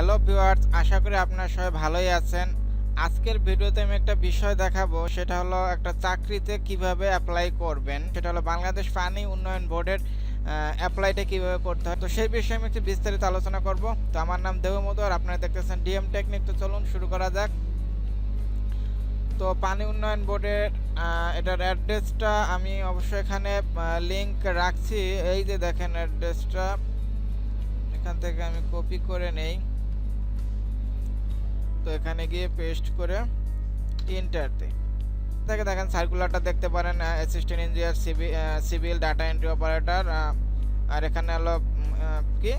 Hello viewers, আশা করি আপনারা সবাই ভালোই আছেন। আজকের ভিডিওতে আমি একটা বিষয় দেখাবো, সেটা হলো একটা চাকরিতে কিভাবে অ্যাপ্লাই করবেন। সেটা হলো বাংলাদেশ পানি উন্নয়ন বোর্ডের অ্যাপ্লাইটা কিভাবে করতে হয়। তো সেই বিষয়ে আমি একটু বিস্তারিত আলোচনা করব। তো আমার নাম দেবুmadhu আর আপনারা দেখতেছেন Dmtechnic। তো চলুন শুরু করা যাক। তো পানি উন্নয়ন বোর্ডের এটার অ্যাড্রেসটা আমি অবশ্যই এখানে লিংক রাখছি। এই যে দেখেন অ্যাড্রেসটা, এখান থেকে আমি কপি করে নেই। তো এখানে গিয়ে পেস্ট করে এন্টার দিই। থেকে দেখেন সার্কুলারটা দেখতে পারেন, assistant engineer civil data entry operator. আর এখানে হলো কি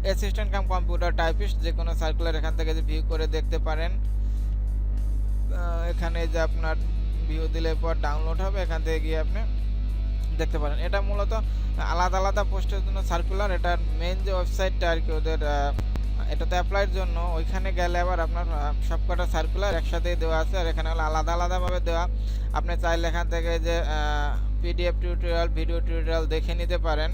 অ্যাসিস্ট্যান্ট কাম কম্পিউটার টাইপিস্ট। যে কোনো সার্কুলার এখান থেকে যে ভিউ করে দেখতে পারেন। এখানে যে আপনার ভিউ দিলে পর ডাউনলোড হবে, এখান থেকে গিয়ে আপনি দেখতে পারেন। এটা মূলত আলাদা আলাদা পোস্টের জন্য সার্কুলার। এটার মেইন যে ওয়েবসাইটটা আর কি ওদের এটাতে অ্যাপ্লাইয়ের জন্য, ওইখানে গেলে আবার আপনার সবকটা সার্কুলার একসাথেই দেওয়া আছে। আর এখানে হলো আলাদা আলাদাভাবে দেওয়া। আপনি চাইলে এখান থেকে যে পিডিএফ টিউটোরিয়াল, ভিডিও টিউটোরিয়াল দেখে নিতে পারেন।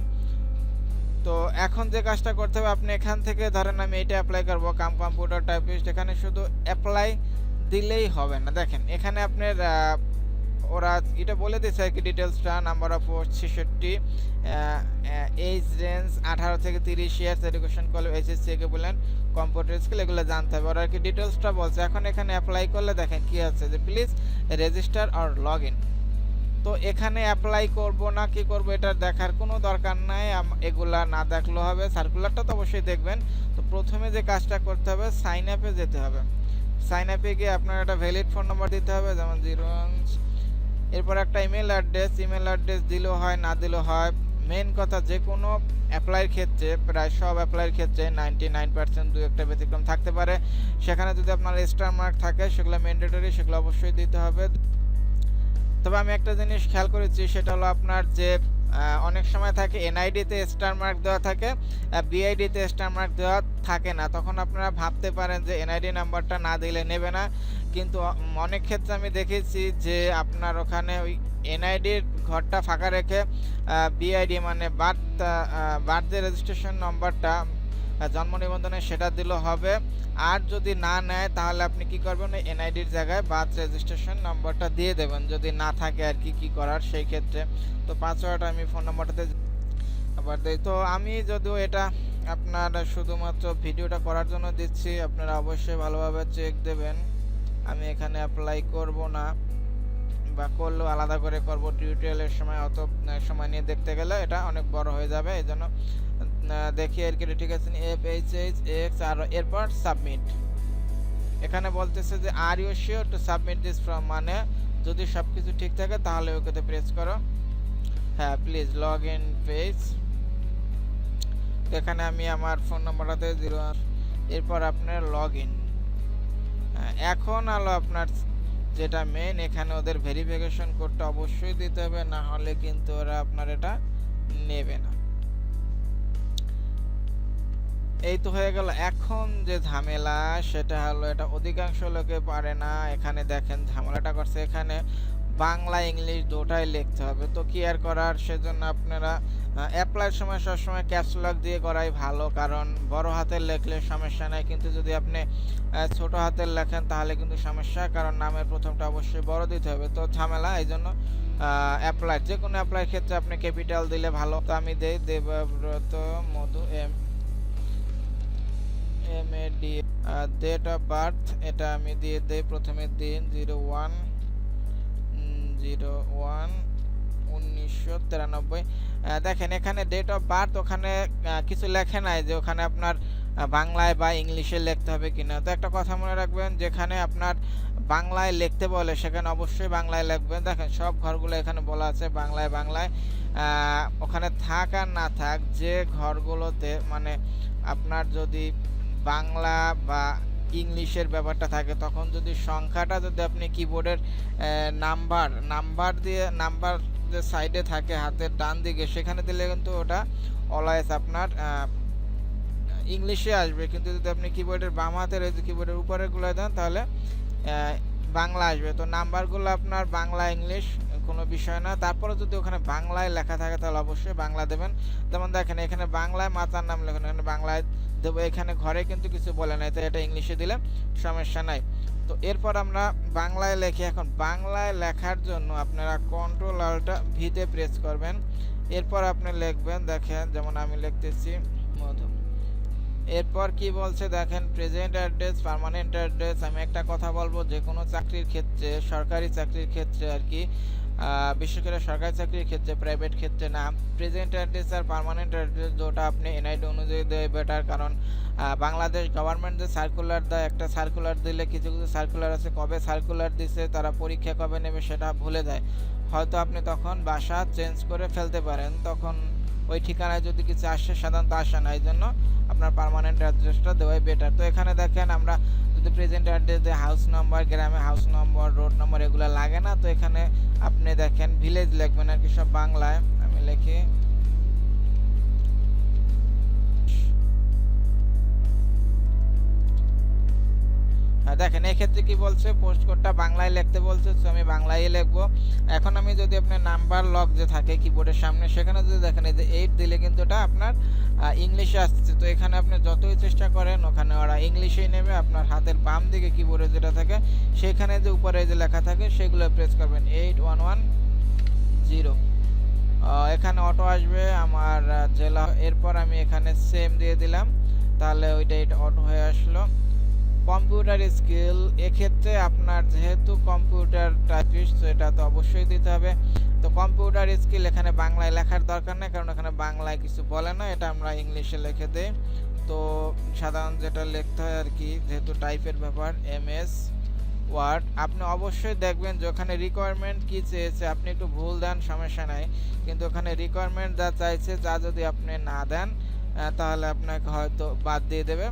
তো এখন যে কাজটা করতে হবে, আপনি এখান থেকে ধরেন আমি এইটা অ্যাপ্লাই করবো কাম কম্পিউটার টাইপিস্ট, এখানে শুধু অ্যাপ্লাই দিলেই হবে না। দেখেন এখানে আপনার ওরা এটা বলে দিচ্ছে আর কি ডিটেলসটা। Number of post 66, age range 18 থেকে 30 ইয়ার্স, এডুকেশন কোয়ালিফিকেশন এইচএসসি কে বলেন, কম্পিউটার স্কিল, এগুলো জানতে হবে। ওরা আর কি ডিটেলসটা বলছে। এখন এখানে অ্যাপ্লাই করলে দেখেন কি আছে যে please register or log in. তো এখানে অ্যাপ্লাই করব না কি করব এটা দেখার কোনো দরকার নাই, এগুলা না দেখলেও হবে। সার্কুলারটা তো অবশ্যই দেখবেন। তো প্রথমে যে কাজটা করতে হবে, সাইন আপে যেতে হবে। সাইন আপে গিয়ে আপনার একটা ভ্যালিড ফোন নাম্বার দিতে হবে, যেমন 01। এরপর একটা ইমেল অ্যাড্রেস দিলেও হয়, না দিলেও হয়। মেন কথা, যে কোনো অ্যাপ্লাইয়ের ক্ষেত্রে, প্রায় সব অ্যাপ্লাইয়ের ক্ষেত্রে 99% দু একটা ব্যতিক্রম থাকতে পারে। সেখানে যদি আপনার স্টার মার্ক থাকে, সেগুলো ম্যান্ডেটরি, সেগুলো অবশ্যই দিতে হবে। তবে আমি একটা জিনিস খেয়াল করেছি, সেটা হলো আপনার যে অনেক সময় থাকে এনআইডিতে স্টার মার্ক দেওয়া থাকে, বিআইডিতে স্টার মার্ক দেওয়া থাকে না। তখন আপনারা ভাবতে পারেন যে এনআইডি নাম্বারটা না দিলে নেবে না, কিন্তু অনেক ক্ষেত্রে আমি দেখেছি যে আপনার ওখানে ওই এনআইডির ঘরটা ফাঁকা রেখে বিআইডি মানে বার্থ রেজিস্ট্রেশন নম্বরটা, জন্ম নিবন্ধনে সেটা দিলেও হবে। আর যদি না নেয় তাহলে আপনি কি করবেন, এনআইডির জায়গায় বার্থ রেজিস্ট্রেশন নম্বরটা দিয়ে দেবেন, যদি না থাকে আর কি করার সেই ক্ষেত্রে। তো পাসওয়ার্ড আমি ফোন নম্বরটাতে আবার দিই। তো আমি যদিও এটা আপনার শুধুমাত্র ভিডিওটা করার জন্য দিচ্ছি, আপনারা অবশ্যই ভালোভাবে চেক দেবেন। আমি এখানে অ্যাপ্লাই করব না, বা করলেও আলাদা করে করব টিউটোরিয়ালের সময়। অত সময় নিয়ে দেখতে গেলে এটা অনেক বড় হয়ে যাবে, এই জন্য দেখি আর কি। ঠিক আছে, FHH আর এরপর সাবমিট। এখানে বলতেছে যে are you sure to submit this form, মানে যদি সব কিছু ঠিক থাকে তাহলে ওকেতে প্রেস করো। হ্যাঁ, প্লিজ লগ ইন পেজ। এখানে আমি আমার ফোন নাম্বারটাতে 0। এরপর আপনার লগ ইন। এখন হলো আপনার যেটা মেন, এখানে ওদের ভেরিফিকেশন কোডটা অবশ্যই দিতে হবে, না হলে কিন্তু ওরা আপনার এটা নেবে না। এই তো হয়ে গেল। এখন যে ঝামেলা, সেটা হলো এটা অধিকাংশ লোকে পারে না। এখানে দেখেন ঝামেলাটা করছে, এখানে বাংলা ইংলিশ দুটাই লিখতে হবে। তো কি আর করার, সেজন্য আপনারা অ্যাপ্লাইয়ের সময় সবসময় ক্যাপস লক দিয়ে করাই ভালো, কারণ বড় হাতের লেখলে সমস্যা নাই, কিন্তু যদি আপনি ছোট হাতের লেখেন তাহলে কিন্তু সমস্যা, কারণ নামের প্রথমটা অবশ্যই বড় দিতে হবে। তো ঝামেলা, এই জন্য অ্যাপ্লাই, যে কোনো অ্যাপ্লাইয়ের ক্ষেত্রে আপনি ক্যাপিটাল দিলে ভালো। তো আমি দেই দেবব্রতমধু MAD। ডেট অফ বার্থ এটা আমি দিয়ে দেই প্রথমে দিন 01/01/1993। দেখেন এখানে ডেট অফ বার্থ ওখানে কিছু লেখে নাই যে ওখানে আপনার বাংলায় বা ইংলিশে লিখতে হবে কিনা। তো একটা কথা মনে রাখবেন, যেখানে আপনার বাংলায় লিখতে বলে সেখানে অবশ্যই বাংলায় লিখবেন। দেখেন সব ঘরগুলো এখানে বলা আছে বাংলায়। ওখানে থাক আর না থাক, যে ঘরগুলোতে মানে আপনার যদি বাংলা বা ইংলিশের ব্যাপারটা থাকে, তখন যদি সংখ্যাটা যদি আপনি কিবোর্ডের নাম্বার যে সাইডে থাকে হাতের ডান দিকে, সেখানে দিলে কিন্তু ওটা অলওয়েজ আপনার ইংলিশে আসবে। কিন্তু যদি আপনি কিবোর্ডের বাম হাতের কিবোর্ডের উপরে গুলো দেন তাহলে বাংলা আসবে। তো নাম্বারগুলো আপনার বাংলা ইংলিশ কোনো বিষয় না। তারপরে যদি ওখানে বাংলায় লেখা থাকে তাহলে অবশ্যই বাংলা দেবেন। যেমন দেখেন এখানে বাংলায় মাতার নাম লেখেন, এখানে বাংলায় দেবো। এখানে ঘরে কিন্তু কিছু বলে নাই, তাই এটা ইংলিশে দিলে সমস্যা নাই। তো এরপর আমরা বাংলায় লিখি। এখন বাংলায় লেখার জন্য আপনারা কন্ট্রোল আল্টা ভিতে প্রেস করবেন। এরপর আপনি লিখবেন, দেখেন যেমন আমি লিখতেছি মধু। এরপর কি বলছে দেখেন, প্রেজেন্ট অ্যাড্রেস, পার্মানেন্ট অ্যাড্রেস। আমি একটা কথা বলবো, যে কোনো চাকরির ক্ষেত্রে, সরকারি চাকরির ক্ষেত্রে আর কি, বিশেষ করে সরকারি চাকরির ক্ষেত্রে, প্রাইভেট ক্ষেত্রে না, প্রেজেন্ট অ্যাড্রেস আর পার্মানেন্ট অ্যাড্রেস যেটা আপনি এনআইডি অনুযায়ী দেয় বেটার। কারণ বাংলাদেশ গভর্নমেন্ট যে সার্কুলার দেয়, একটা সার্কুলার দিলে কিছু কিছু সার্কুলার আছে কবে সার্কুলার দিছে, তারা পরীক্ষা কবে নেবে সেটা ভুলে যায়। হয়তো আপনি তখন বাসা চেঞ্জ করে ফেলতে পারেন, তখন ওই ঠিকানায় যদি কিছু আসে, সাধারণত আসে না, এই জন্য আপনার পার্মানেন্ট অ্যাড্রেসটা দেওয়াই বেটার। তো এখানে দেখেন আমরা যদি প্রেজেন্ট অ্যাড্রেস দিয়ে হাউস নাম্বার, গ্রামে হাউস নম্বর, রোড নম্বর এগুলো লাগে না। তো এখানে আপনি দেখেন ভিলেজ লিখবেন আর কি, সব বাংলায়। আমি লিখি দেখেন এক্ষেত্রে কি বলছে, পোস্ট কোডটা বাংলায় লিখতে বলছে, তো আমি বাংলায় লিখবো। এখন আমি যদি আপনার নাম্বার লক যে থাকে কিবোর্ডের সামনে, সেখানে যদি দেখেন এই যে 8 দিলে কিন্তু এটা আপনার ইংলিশে আসছে। তো এখানে আপনি যতই চেষ্টা করেন ওখানে ওরা ইংলিশেই নেবে। আপনার হাতের বাম দিকে কিবোর্ডে যেটা থাকে সেখানে যে উপরে যে লেখা থাকে সেগুলো প্রেস করবেন 8110। এখানে অটো আসবে আমার জেলা। এরপর আমি এখানে সেম দিয়ে দিলাম, তাহলে ওইটা এটা অটো হয়ে আসলো। কম্পিউটার স্কিল, এক্ষেত্রে আপনার যেহেতু কম্পিউটার টাইপিস্ট, তো এটা তো অবশ্যই দিতে হবে। তো কম্পিউটার স্কিল এখানে বাংলায় লেখার দরকার নেই, কারণ এখানে বাংলায় কিছু বলে না, এটা আমরা ইংলিশে লিখে দেই। তো সাধারণ যেটা লিখতে হয় আর কি, যেহেতু টাইপের ব্যাপার, এমএস ওয়ার্ড। আপনি অবশ্যই দেখবেন যে ওখানে রিকোয়ারমেন্ট কি চেয়েছে, আপনি একটু ভুল দেন সমস্যা নাই, কিন্তু ওখানে রিকোয়ারমেন্ট যা চাইছে যা যদি আপনি না দেন তাহলে আপনাকে হয়তো বাদ দিয়ে দেবে,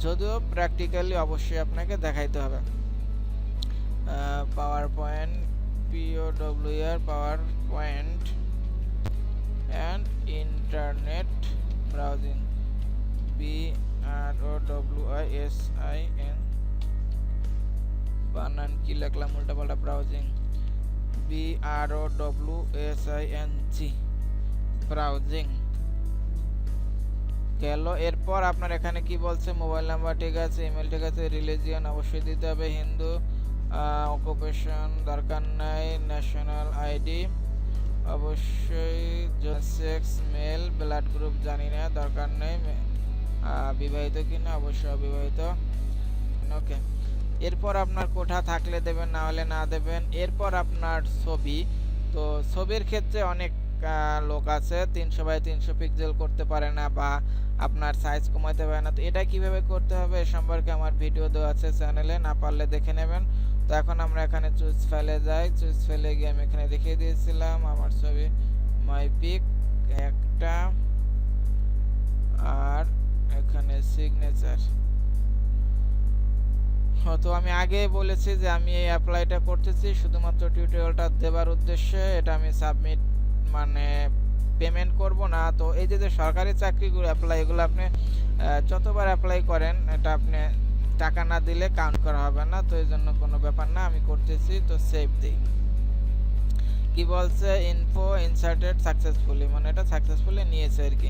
যদিও প্র্যাকটিক্যালি অবশ্যই আপনাকে দেখাইতে হবে। Power point, POWR power point and internet browsing, BROWISIN, বানান কি লিখলাম উল্টাপাল্টা, ব্রাউজিং, BROWSING, ব্রাউজিং গেল। এরপর আপনার এখানে কি বলছে, মোবাইল নাম্বার ঠিক আছে, ইমেল ঠিক আছে, রিলিজিয়ন অবশ্যই দিতে হবে হিন্দু, অকুপেশন দরকার নাই, ন্যাশনাল আইডি অবশ্যই, সেক্স মেল, ব্লাড গ্রুপ জানি না দরকার নেই, বিবাহিত কিনা অবশ্যই অবিবাহিত, ওকে। এরপর আপনার কোঠা থাকলে দেবেন, না হলে না দেবেন। এরপর আপনার ছবি, তো ছবির ক্ষেত্রে অনেক লোক আছে 300 বাই 300 পিক্সেল করতে পারে না, বা আপনার সাইজ কমাতে পারে না। তো এটা কিভাবে করতে হবে এ সম্পর্কে আমার ভিডিও দেওয়া আছে চ্যানেলে, না পারলে দেখে নেবেন। তো এখন আমরা এখানে চুজ ফাইলে যাই, চুজ ফাইলে গিয়ে আমি এখানে দেখিয়ে দিয়েছিলাম আমার ছবি, মাই পিক একটা, আর এখানে সিগনেচার। তো আমি আগে বলেছি যে আমি এই অ্যাপ্লাইটা করতেছি শুধুমাত্র টিউটোরিয়ালটা দেবার উদ্দেশ্যে, এটা আমি সাবমিট মানে পেমেন্ট করব না। তো এই যে সরকারি চাকরিগুলো অ্যাপ্লাই, এগুলো আপনি যতবার অ্যাপ্লাই করেন এটা আপনি টাকা না দিলে কাউন্ট করা হবে না, তো এই জন্য কোনো ব্যাপার না, আমি করতেছি। তো সেভ দিই। কি বলছে, ইনফো ইনসার্টেড সাকসেসফুলি, মানে এটা সাকসেসফুলি নিয়েছে আর কি।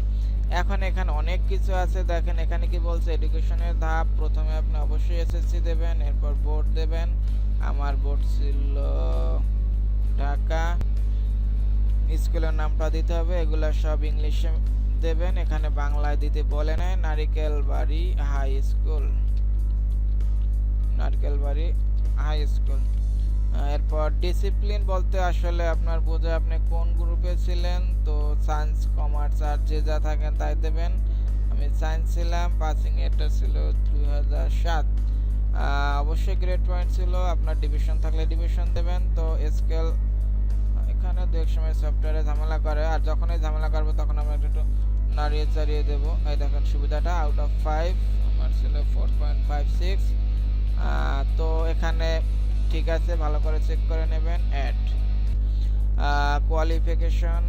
এখন এখানে অনেক কিছু আছে, দেখেন এখানে কি বলছে, এডুকেশনের ধাপ, প্রথমে আপনি অবশ্যই এসএসসি দেবেন, এরপর বোর্ড দেবেন। আমার বোর্ড ছিল ঢাকা, স্কুলের নামটা দিতে হবে, এগুলো সব ইংলিশে দেবেন, এখানে বাংলায় দিতে বলে নাই। নারিকেল বাড়ি হাই স্কুল, নারিকেল বাড়ি হাই স্কুল। এরপর ডিসিপ্লিন বলতে আসলে আপনার বোঝে আপনি কোন গ্রুপে ছিলেন, তো সায়েন্স, কমার্স, আর যে যা থাকেন তাই দেবেন। আমি সায়েন্স ছিলাম, পাসিং এটা ছিল 2007। অবশ্যই গ্রেড পয়েন্ট ছিল, আপনার ডিভিশন থাকলে ডিভিশন দেবেন। তো স্কেল, এখানে দু এক সময় সফটওয়্যারে ঝামেলা করে, আর যখনই ঝামেলা করবে তখন আমরা একটু নাড়িয়ে চাড়িয়ে দেবো। এই দেখেন সুবিধাটা, আউট অফ 5 আমার ছিল 4.56। তো এখানে ঠিক আছে, ভালো করে চেক করে নেবেন। অ্যাড কোয়ালিফিকেশন,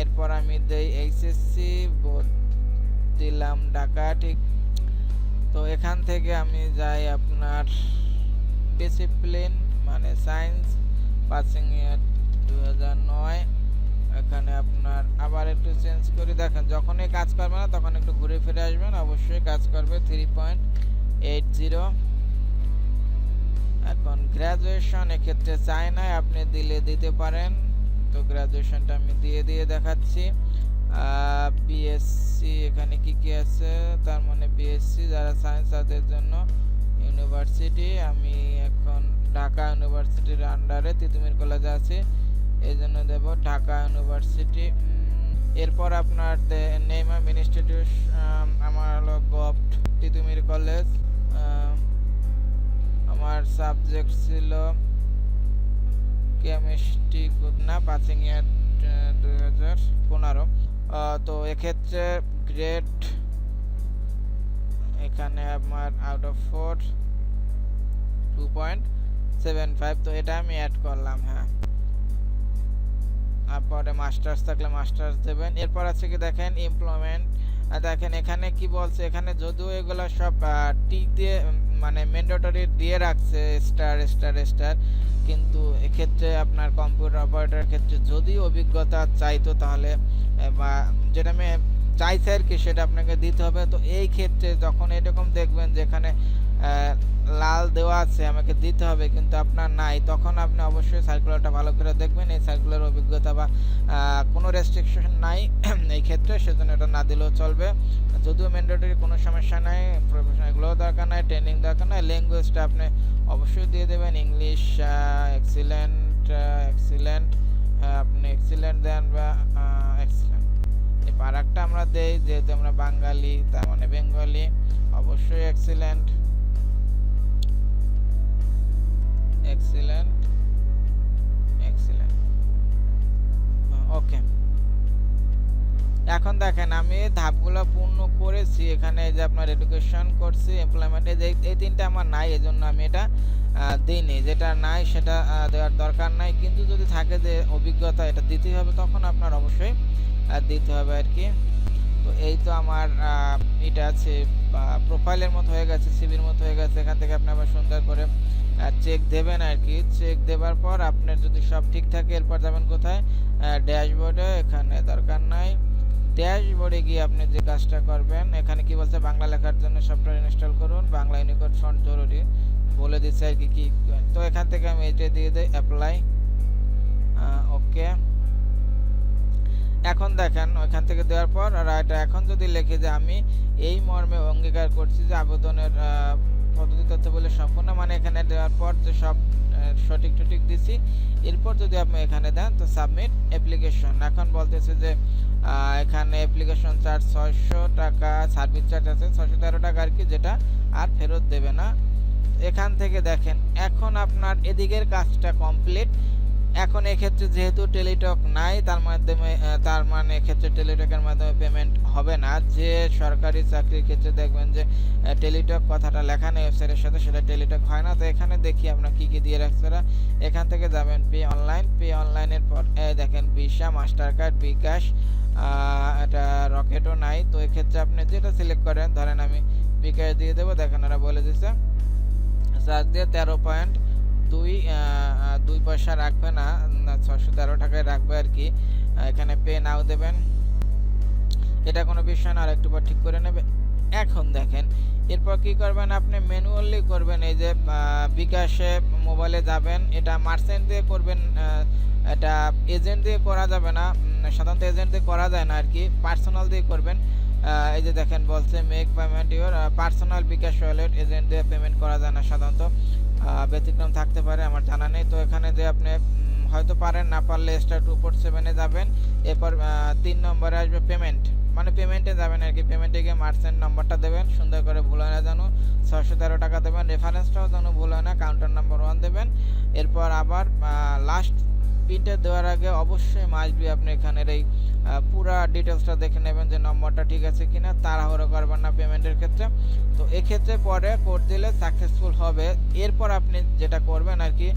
এরপর আমি দেই এইচএসসি, দিলাম ঢাকা, ঠিক। তো এখান থেকে আমি যাই আপনার ডিসিপ্লিন মানে সায়েন্স, পাসিং ইয়ার 2009, এখানে আপনার আবার একটু চেঞ্জ করে দেখেন, যখনই কাজ করবে না তখন একটু ঘুরে ফিরে আসবেন, অবশ্যই কাজ করবে 3.80। এখন গ্রাজুয়েশন এক্ষেত্রে চাই না, আপনি দিতে পারেন। তো গ্রাজুয়েশনটা আমি দিয়ে দেখাচ্ছি। বিএসসি এখানে কি আছে, তার মানে বিএসসি যারা সায়েন্স তাদের জন্য ইউনিভার্সিটি, আমি এখন ঢাকা ইউনিভার্সিটির আন্ডারে তিতুমির কলেজে আছি, এই জন্য দেব ঢাকা ইউনিভার্সিটি। এরপর আপনার নেম অফ ইনস্টিটিউট আমার হলো গভট তিতুমির কলেজ। আমার সাবজেক্ট ছিল কেমিস্ট্রি, না পাসিং ইয়ার 2015। তো এক্ষেত্রে গ্রেড এখানে আমার আউট অফ 4 2.75, তো এটা আমি অ্যাড করলাম। হ্যাঁ, তারপরে মাস্টার্স থাকলে মাস্টার্স দেবেন। এরপর আছে কি দেখেন এমপ্লয়মেন্ট, দেখেন এখানে কি বলছে, এখানে যদিও এগুলো সব টিক দিয়ে মানে ম্যান্ডেটরি দিয়ে রাখছে স্টার স্টার স্টার, কিন্তু এক্ষেত্রে আপনার কম্পিউটার অপারেটরের ক্ষেত্রে যদি অভিজ্ঞতা চাইতো তাহলে বা যেটা আমি চাইছে আর কি সেটা আপনাকে দিতে হবে। তো এই ক্ষেত্রে যখন এরকম দেখবেন যেখানে লাল দেওয়া আছে আমাকে দিতে হবে কিন্তু আপনার নাই, তখন আপনি অবশ্যই সার্কুলারটা ভালো করে দেখবেন, এই সার্কুলার অভিজ্ঞতা বা কোনো রেস্ট্রিকশন নাই এই ক্ষেত্রে, সেজন্য এটা না দিলেও চলবে। যদিও ম্যান্ডেটরি কোনো সমস্যা নাই, প্রফেশনাল এগুলোও দরকার নাই, ট্রেনিং দরকার নাই, ল্যাঙ্গুয়েজটা আপনি অবশ্যই দিয়ে দেবেন ইংলিশ এক্সিলেন্ট এক্সিলেন্ট, আপনি এক্সিলেন্ট দেন বা এক্সিলেন্ট। এই পারাকটা আমরা দেই যেহেতু আমরা বাঙালি, তার মানে বেঙ্গলি, অবশ্যই এক্সিলেন্ট এক্সিলেন্ট এক্সিলেন্ট। ওকে, এখন দেখেন আমি ধাপগুলো পূর্ণ করেছি, এখানে যে আপনার এডুকেশন করছি, এমপ্লয়মেন্ট, এই তিনটা আমার নাই, এই জন্য আমি এটা দিইনি। যেটা নাই সেটা দেওয়ার দরকার নাই, কিন্তু যদি থাকে যে অভিজ্ঞতা এটা দিতেই হবে তখন আপনার অবশ্যই দিতে হবে আর কি। তো এই তো আমার এটা আছে প্রোফাইলের মতো হয়ে গেছে, সিভির মতো হয়ে গেছে। এখান থেকে আপনি আবার সুন্দর করে চেক দেবেন আর কি। চেক দেওয়ার পর আপনার যদি সব ঠিক থাকে এরপর যাবেন কোথায়, ড্যাশবোর্ডে, এখানে দরকার নাই। ড্যাশবোর্ডে গিয়ে আপনি যে কাজটা করবেন, এখানে কি বলছে বাংলা লেখার জন্য সফটওয়্যার ইনস্টল করুন, বাংলা ইউনিকোড ফন্ট জরুরি বলে দিচ্ছে আর কি। তো এখান থেকে আমি এটা দিয়ে দিই অ্যাপ্লাই। ওকে, এখন দেখেন ওইখান থেকে দেওয়ার পর রাইট, এখন যদি লিখে যে আমি এই মর্মে অঙ্গীকার করছি যে আবেদনের পদ্ধতি তথ্যগুলি সম্পূর্ণ, মানে এখানে দেওয়ার পর যে সব সঠিক টঠিক দিছি, এরপর যদি আপনি এখানে দেন তো সাবমিট অ্যাপ্লিকেশন। এখন বলতেছে যে এখানে অ্যাপ্লিকেশন চার্জ 600 টাকা, সার্ভিস চার্জ আছে 613 টাকা আর কি, যেটা আর ফেরত দেবে না। এখান থেকে দেখেন এখন আপনার এদিকের কাজটা কমপ্লিট। এখন এক্ষেত্রে যেহেতু টেলিটক নাই, তার মানে এক্ষেত্রে টেলিটকের মাধ্যমে পেমেন্ট হবে না। যে সরকারি চাকরির ক্ষেত্রে দেখবেন যে টেলিটক কথাটা লেখা নেই ওয়েবসাইটের সাথে, সেটা টেলিটক হয় না। তো এখানে দেখি আপনার কি দিয়ে রাখছে ওরা। এখান থেকে যাবেন পে অনলাইন, পে অনলাইনের পর দেখেন ভিসা, মাস্টার কার্ড, বিকাশ, এটা রকেটও নাই। তো এক্ষেত্রে আপনি যেটা সিলেক্ট করেন, ধরেন আমি বিকাশ দিয়ে দেবো, দেখেন ওরা বলে দিচ্ছে চার্জ দিয়ে 13.2 পয়সা রাখবে না, 613 টাকায় রাখবে আর কি। এখানে পে নাও দেবেন, এটা কোনো বিষয় না, আর একটু পর ঠিক করে নেবে। এখন দেখেন এরপর কি করবেন, আপনি ম্যানুয়ালি করবেন। এই যে বিকাশে মোবাইলে যাবেন, এটা মার্চেন্ট দিয়ে করবেন, এটা এজেন্ট দিয়ে করা যাবে না, সাধারণত এজেন্ট দিয়ে করা যায় না আর কি, পার্সোনাল দিয়ে করবেন। এই যে দেখেন বলছে make payment your personal bKash wallet, agent দিয়ে পেমেন্ট করা যায় না সাধারণত, ব্যতিক্রম থাকতে পারে, আমার জানা নেই। তো এখানে যে আপনি হয়তো পারেন, না পারলে স্টার 247-এ যাবেন, এরপর 3 নম্বরে আসবে পেমেন্ট, মানে পেমেন্টে যাবেন আর কি। পেমেন্টে গিয়ে মার্চেন্ট নাম্বারটা দেবেন, সুন্দর করে ভুল হয় না যেন, 613 টাকা দেবেন, রেফারেন্সটাও যেন ভুল হয় না, কাউন্টার নাম্বার 1 দেবেন। এরপর আবার লাস্ট প্রিন্টে দেওয়ার আগে অবশ্যই মাসবি আপনি এখানের এই পুরা ডিটেলসটা দেখে নেবেন যে নম্বরটা ঠিক আছে কিনা, তাড়াহুড়ো করবেন না পেমেন্টের ক্ষেত্রে। তো এক্ষেত্রে পরে কোড দিলে সাকসেসফুল হবে। এরপর আপনি যেটা করবেন আর কি,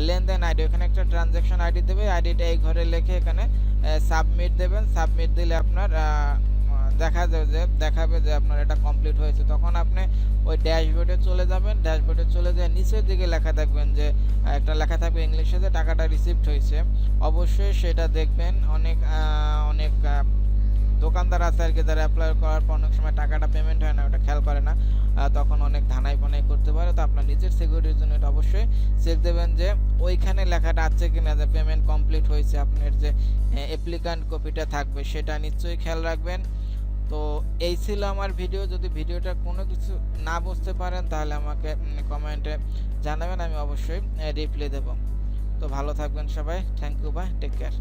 লেনদেন আইডি, এখানে একটা ট্রানজ্যাকশন আইডি দেবে, আইডিটা এই ঘরে লিখে এখানে সাবমিট দেবেন। সাবমিট দিলে আপনার দেখাবে যে আপনার এটা কমপ্লিট হয়েছে। তখন আপনি ওই ড্যাশবোর্ডে চলে যাবেন, ড্যাশবোর্ডে চলে যেয়ে নিচের দিকে লেখা থাকবেন যে একটা লেখা থাকবে ইংলিশে যে টাকাটা রিসিভড হয়েছে। অবশ্যই সেটা দেখবেন। অনেক দোকানদার আছে আর কি, যারা অ্যাপ্লাই করার পর অনেক সময় টাকাটা পেমেন্ট হয় না, ওটা খেয়াল করে না, তখন অনেক ধানাই পানাই করতে পারে। তো আপনার নিজের সিকিউরিটির জন্য এটা অবশ্যই চেক দেবেন যে ওইখানে লেখাটা আছে কিনা যে পেমেন্ট কমপ্লিট হয়েছে। আপনার যে অ্যাপ্লিক্যান্ট কপিটা থাকবে সেটা নিশ্চয়ই খেয়াল রাখবেন। তো এই ছিল আমার ভিডিও। যদি ভিডিওটা কোনো কিছু না বুঝতে পারেন তাহলে আমাকে কমেন্টে জানাবেন, আমি অবশ্যই রিপ্লাই দেব। তো ভালো থাকবেন সবাই। Thank you, bye, take care.